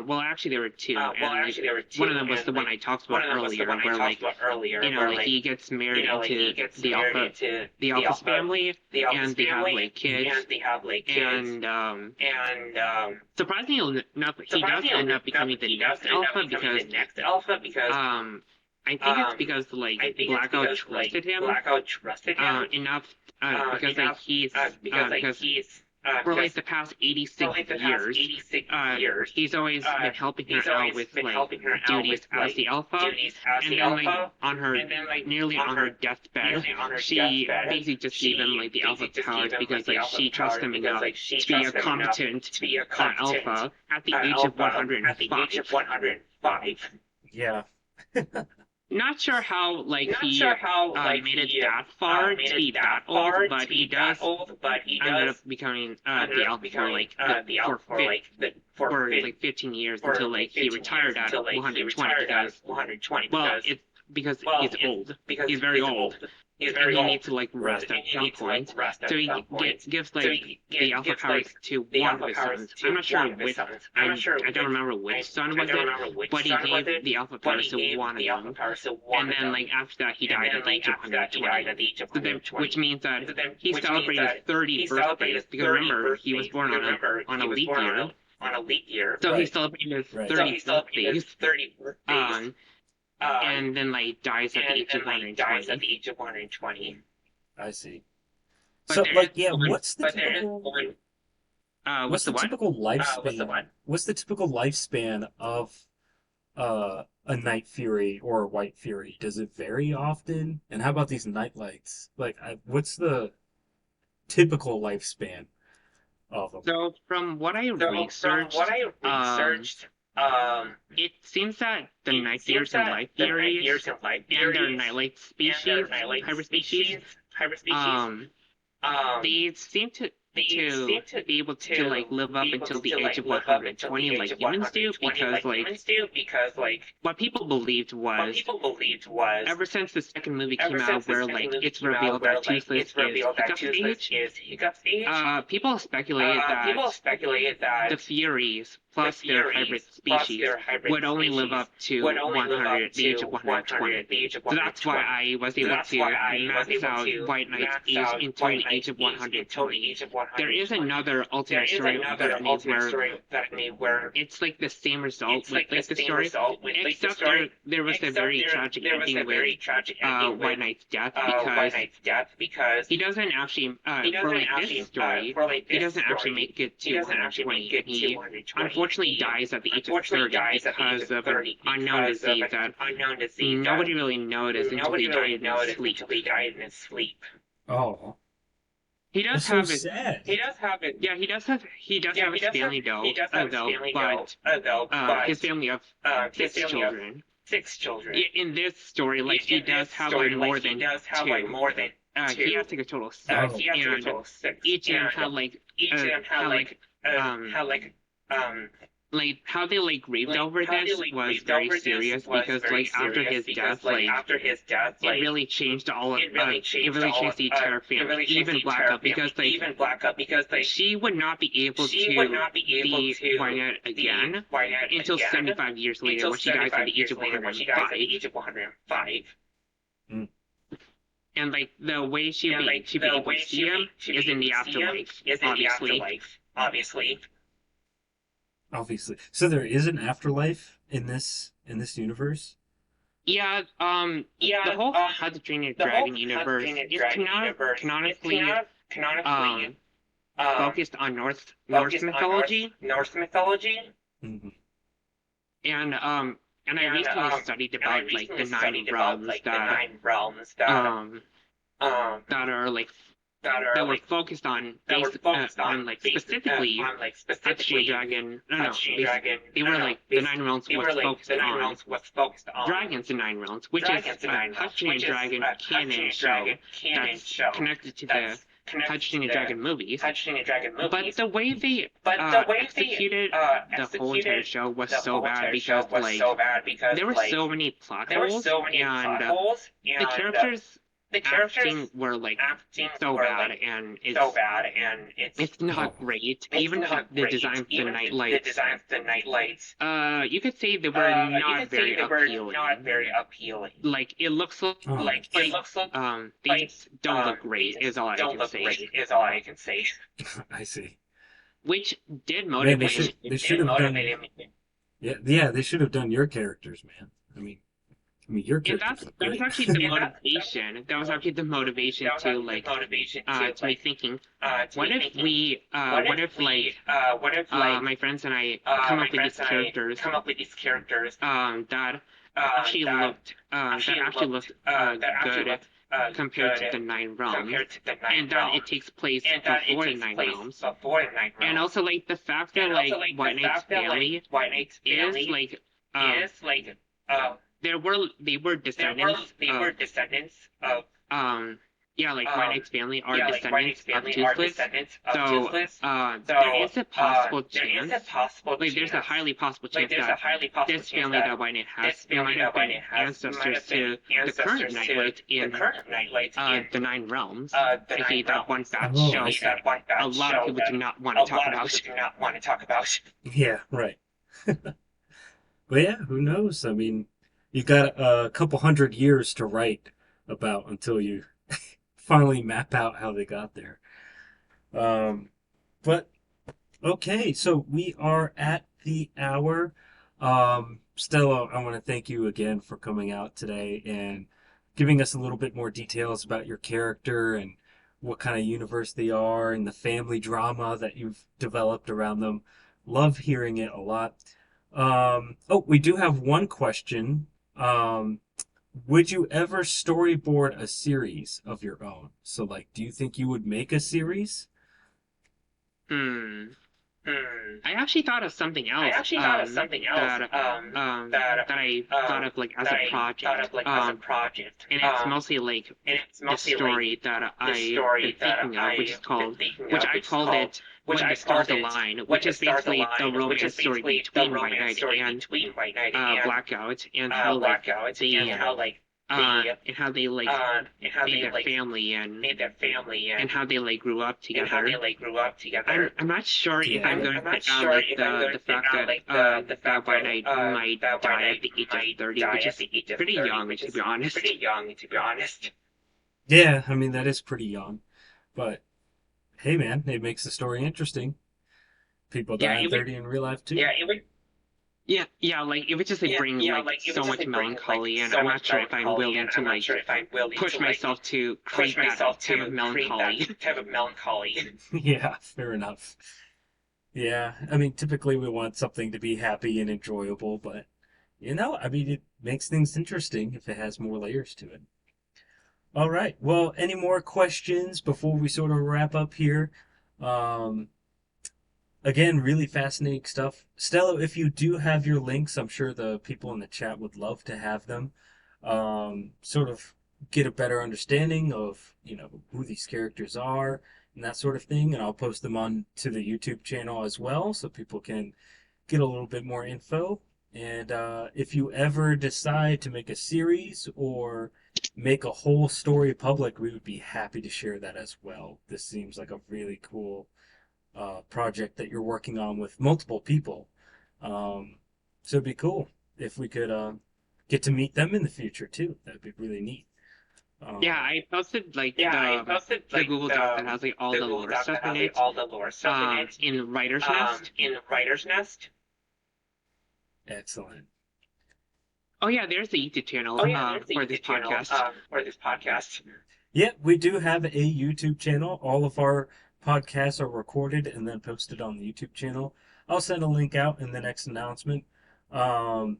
well actually there were two well and like actually there were two one of them was and the one like I talked one about of them was the earlier one I where talked about earlier you know where like he gets married like he into gets the married Alpha into the Alpha's family the Alpha's and they have family like kids and they have like kids and and surprisingly enough he does end up becoming the next Alpha because next Alpha because I think it's because like I think it's Blackout because like trusted him Blackout trusted him enough because like enough he's because like because he's for like because the past 86 for like the past years 86 years he's always been helping her he's out always with been like helping her out duties with as like the Alpha duties as and the then like Alpha on her and then like nearly on her deathbed nearly on her she deathbed basically just gave him like the Alpha basically just powers gave him because like the like Alpha she trusts powers him because enough like she to be a trusts him enough competent to be a competent Alpha at the age of Alpha at the 105. age of 105. Yeah. Not sure how like Not he sure how like made it he that far made to it be that that old, far but to he be that does old, but he ended up does becoming ended the up Alpha for becoming like the Alpha for like the for like 15 years for until like like he 15 retired years at until like he 120 retired at because 120 well because it's because well he's it's old. because He's very he's old. He's And very he old. needs to like Right. rest And at he some needs to like point. rest at So he some point. gives So like he the Alpha gives powers like to the one of Alpha his powers sons. to I'm not sure one of his which sons. I'm not sure I don't which remember which son I was don't it, remember which but he son was gave it, the Alpha but powers he to gave one of the Alpha them. powers to one And of then them. like after that he And died then at the like age of after that he 120. died at the age of So then, 120. which means that So then, he which means celebrated that his 30th he birthday celebrated because 30 remember he was birthdays. born Remember, on he a was leap born year. on a leap year. So he Right. celebrated his Right. 30 So he celebrated his birthdays. 30 birthdays. And then like dies at the age of Like dies at 120. the age of 120. I see. But So, there is like, yeah, one what's the But there is typical one What's What's the the what? typical What's the lifespan? one? What's the typical lifespan of a Night Fury or a White Fury? Does it vary often? And how about these nightlights? What's the typical lifespan of them? So from what I So from what researched, I um, researched, it seems that the it night seems fears and that light the night theories years and life and their theories nightlight and their species, nightlight hybrid species, species, hybrid species, um, um, they seem they to seem to be able to like to live up be able until the to age like of live up until the 120 age like of humans do 120 because like like humans do because like what people believed what was people believed was ever since the second movie ever came since out the where second like movie it's came out revealed where that like Toothless it's is revealed that Hiccup's Toothless age, is Hiccup's age, people speculated that people speculated the that Furies the plus their hybrid Furies plus species their hybrid would only live species up to would only live 100 up at the age of to 100 120. at the age of So that's why 120. I was So able that's why to I was max able out to White Knight's max age out until White the age Knight's of age until the 120. age of There is 120. another There alternate is story that another I made alternate where story that I made where it's like the same result it's with like the like the same story, result with like the except story, there was a except very tragic there was a ending with very tragic ending White with Knight's death White because Knight's death because he doesn't actually he for doesn't like this actually story for like he this doesn't actually story make it he to doesn't actually make 120 and it to he 120. unfortunately He dies at the age of unfortunately 30 dies at the age of because of an 30 unknown because of disease an that unknown disease that nobody really noticed until he nobody really died in his noticed sleep. until he died in his sleep. Oh, He does that's so have his sad. He does have it. yeah he does Yeah, have his family he does have his though family but though, but his family of his six family of children. 6 children. In this story, like he In does this have like story, like more he than does have like two. more than He two. has like a total of Oh, six, He has like a and total of six, each of them and each of them had um um like how they like grieved over how they this like was grieved very over this serious was because very like after serious his because death like like after his death it really changed all of it really it changed really all changed the entire it family, really changed even the Black entire Up, because family, like even Black Up because like she would not be able she would to not be able be to Wynette be again Wynette until again 75 years later until when she dies at 75 the age years of later when she dies at 105. the age of 105. mm. And like the way And like she'd be the able way to see him is in the see him afterlife, is in the obviously. afterlife, obviously. Obviously. So there is an afterlife in this universe? Yeah, the Yeah, whole How to Train Your the whole Dragon How to universe Train Your is Dragon universe is canonically canonically um focused on Norse focused on mythology, Norse mythology. and I And recently studied and I about like the recently nine studied about realms like the 9 realms um that are like that are that were like focused on that were based focused on like specifically on like How to Train specifically Your Dragon. No, How no, to Train they, Your Dragon. they were like the nine realms They was were like focused the nine on realms was focused on Dragons and Nine Realms, which is dragons and nine How to realms, Train which Your is Dragon a How to Train canon Your show Dragon canon that's show connected to the that's How to connected Train to Your the Dragon movies. How to Train Your Dragon But movies. the way they But the way executed they the whole entire executed show was the so whole bad entire because show was like so bad because there were like so many plot there were holes so many and plot holes the and characters the characters acting were like acting so were bad like and so bad and it's Oh, not great. it's Even not the great. design of the Even night the lights, design of the night lights you could say they were you not could say very they were appealing. not very appealing. Like it looks oh, Like it looks like these don't look they great just is all I don't can look say. great is all I can say. I see. Which did Man, motivate me. they should have done Me. yeah, they should have done your characters, man. I mean your And characters look that was great. actually the motivation. That was actually the motivation That was to actually like the motivation to me thinking, to what me if thinking, we what if we what if my friends and I come my up with these friends and I characters come up with these characters that actually looked that actually good looked compared good to the nine realms, compared to the nine and that realms, it takes place and that it before the takes nine place realms, before the nine and realms, also like the fact that and like also like White the Knight's fact that family like White Knight's family is like is like they were descendants they were descendants of yeah, like White Knight's family are White descendants Knight's of family are Toothless. descendants of So Toothless. there is a possible There is chance, a possible like there's a chance, highly possible like chance there's a that highly possible this chance family that that White Knight this has family might have that White been Knight has might ancestors have to been the current ancestors to Nightlight the in current Nightlight in the Nine Realms. the I Nine hate that one Realms. bad Oh, show I see. That one bad a lot of show people that do not want a to talk lot of about. people do not want to talk about. Yeah, right. But yeah, who knows? I mean, you got a couple hundred years to write about until you finally map out how they got there. But okay, so we are at the hour. Stella, I want to thank you again for coming out today and giving us a little bit more details about your character and what kind of universe they are and the family drama that you've developed around them. Love hearing it a lot. Oh, we do have one question. Um, would you ever storyboard a series of your own? So, like, do you think you would make a series? Hmm. Hmm. I actually thought of something I else actually thought of something else that I thought of like as that a I thought project. of like as a project. And it's mostly like And it's the mostly like story that the I've been story that thinking of, I've been thinking which of, I which is called called, it which When the I Stars called it Align, When which the is Stars basically the Align, which is romance story basically the between White romance Knight story and between White Knight and Blackout, and how like Blackout, and the how like the and how they like and how made they their like family made their family and how they like grew up and how they together. like grew up together. I'm not sure if Yeah, I'm I'm going I'm to not pick out sure like if I'm going the to pick fact out that like the that fact White that Knight might that White die at Knight the age of might 30, die which at is the age of pretty 30, young which to be is honest. pretty young to be honest. yeah. I mean, that is pretty young, but hey, man, it makes the story interesting. People Yeah, die it at would 30 in real life too. Yeah, it would. yeah, like it would just like bring like Like it would so just much like bring like melancholy, and so I'm much not sure if I'm melancholy, willing and to I'm not like sure if I'm willing push to like myself to push create that myself type of to create that melancholy. type of melancholy. Yeah, fair enough. Yeah, I mean, typically we want something to be happy and enjoyable, but I mean, it makes things interesting if it has more layers to it. All right. Well, any more questions before we sort of wrap up here? Um, Again, really fascinating stuff. Stella, if you do have your links, I'm sure the people in the chat would love to have them. Sort of get a better understanding of, who these characters are and that sort of thing. And I'll post them on to the YouTube channel as well so people can get a little bit more info. And if you ever decide to make a series or make a whole story public, we would be happy to share that as well. This seems like a really cool project that you're working on with multiple people. Um, so it'd be cool if we could get to meet them in the future too. That'd be really neat. Yeah, Um, I posted like Yeah, I posted the like Google Doc that has like all the the Google lore Doc stuff that in has like it. all the lore stuff in it. In Writer's Nest. In Writer's Nest. Excellent. Oh yeah, there's the YouTube channel Oh yeah, there's the for this YouTube channel podcast. for this podcast. Yeah, we do have a YouTube channel. All of our podcasts are recorded and then posted on the YouTube channel. I'll send a link out in the next announcement. Um,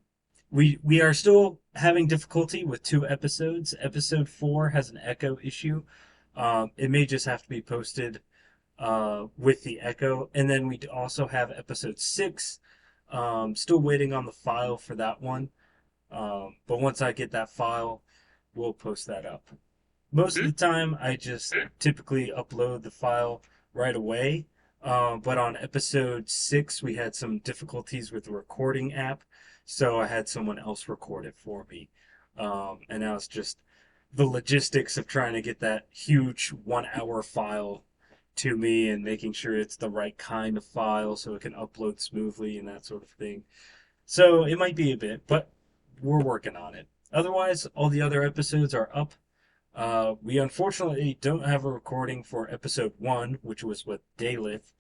we are still having difficulty with 2 episodes. Episode 4 has an echo issue. It may just have to be posted with the echo, and then we also have episode 6. Still waiting on the file for that one. But once I get that file, we'll post that up. Most of Hmm? the time, I just typically upload the file right away. But on episode 6, we had some difficulties with the recording app, so I had someone else record it for me. And now it's just the logistics of trying to get that huge 1 hour file to me and making sure it's the right kind of file so it can upload smoothly and that sort of thing. So it might be a bit, but we're working on it. Otherwise, all the other episodes are up. We unfortunately don't have a recording for episode 1, which was with Daleth.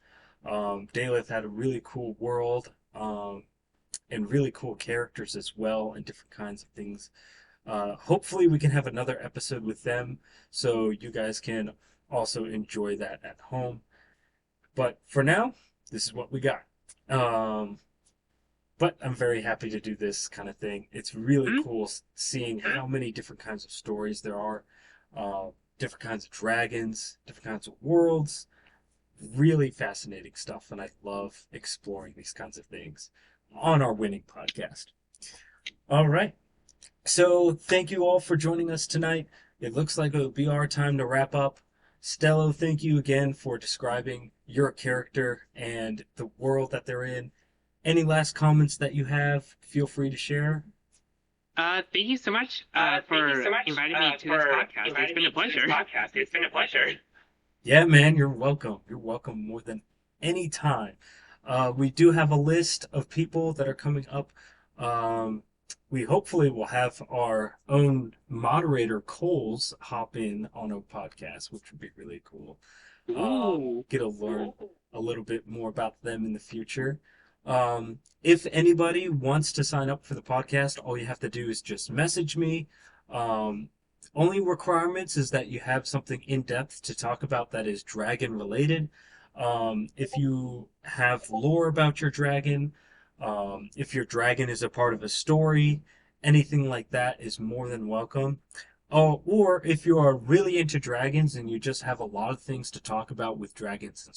Daleth had a really cool world and really cool characters as well, and different kinds of things. Hopefully, we can have another episode with them so you guys can also enjoy that at home. But for now, this is what we got. Um, but I'm very happy to do this kind of thing. It's really Hmm? cool seeing how many different kinds of stories there are, different kinds of dragons, different kinds of worlds. Really fascinating stuff, and I love exploring these kinds of things on our Winning podcast. All right. So thank you all for joining us tonight. It looks like it'll be our time to wrap up. Stelo, thank you again for describing your character and the world that they're in. Any last comments that you have, feel free to share. Thank you so much Thank you for so much inviting me to this for podcast. It's inviting been a me to this pleasure. podcast. It's been a pleasure. Yeah, man, you're welcome. You're welcome more than any time. We do have a list of people that are coming up. Um, we hopefully will have our own moderator, Coles, hop in on a podcast, which would be really cool. Ooh. Get to learn a little bit more about them in the future. If anybody wants to sign up for the podcast, all you have to do is just message me. Um, only requirements is that you have something in depth to talk about that is dragon related. If you have lore about your dragon, if your dragon is a part of a story, anything like that is more than welcome. Oh, or if you are really into dragons and you just have a lot of things to talk about with dragons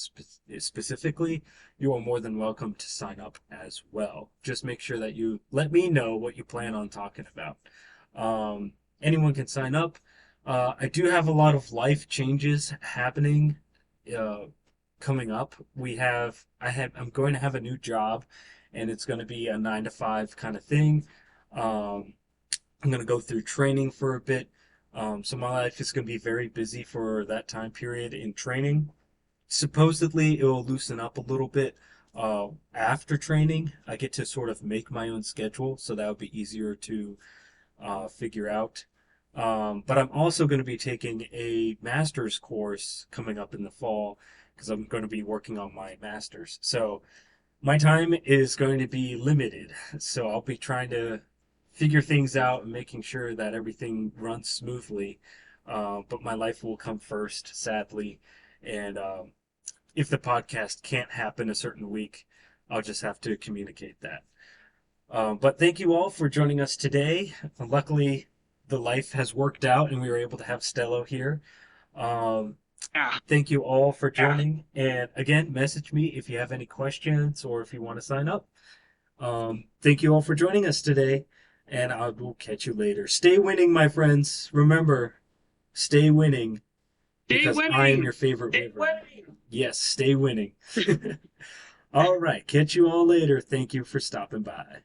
specifically, you are more than welcome to sign up as well. Just make sure that you let me know what you plan on talking about. Um, Anyone can sign up. I do have a lot of life changes happening uh, coming up. I'm going to have a new job, and it's going to be a 9 to 5 kind of thing. Um, I'm going to go through training for a bit. So my life is going to be very busy for that time period in training. Supposedly, it will loosen up a little bit after training. I get to sort of make my own schedule, so that would be easier to figure out. But I'm also going to be taking a master's course coming up in the fall because I'm going to be working on my master's. So my time is going to be limited. So I'll be trying to figure things out and making sure that everything runs smoothly. But my life will come first, sadly. And if the podcast can't happen a certain week, I'll just have to communicate that. But thank you all for joining us today. Luckily, the life has worked out and we were able to have Stelo here. Um, Yeah. Thank you all for Yeah. joining. And again, message me if you have any questions or if you want to sign up. Thank you all for joining us today, and I will catch you later. Stay winning, my friends. Remember, stay winning Stay because I am winning! your favorite Stay wyvern. winning! Yes, stay winning. All right, catch you all later. Thank you for stopping by.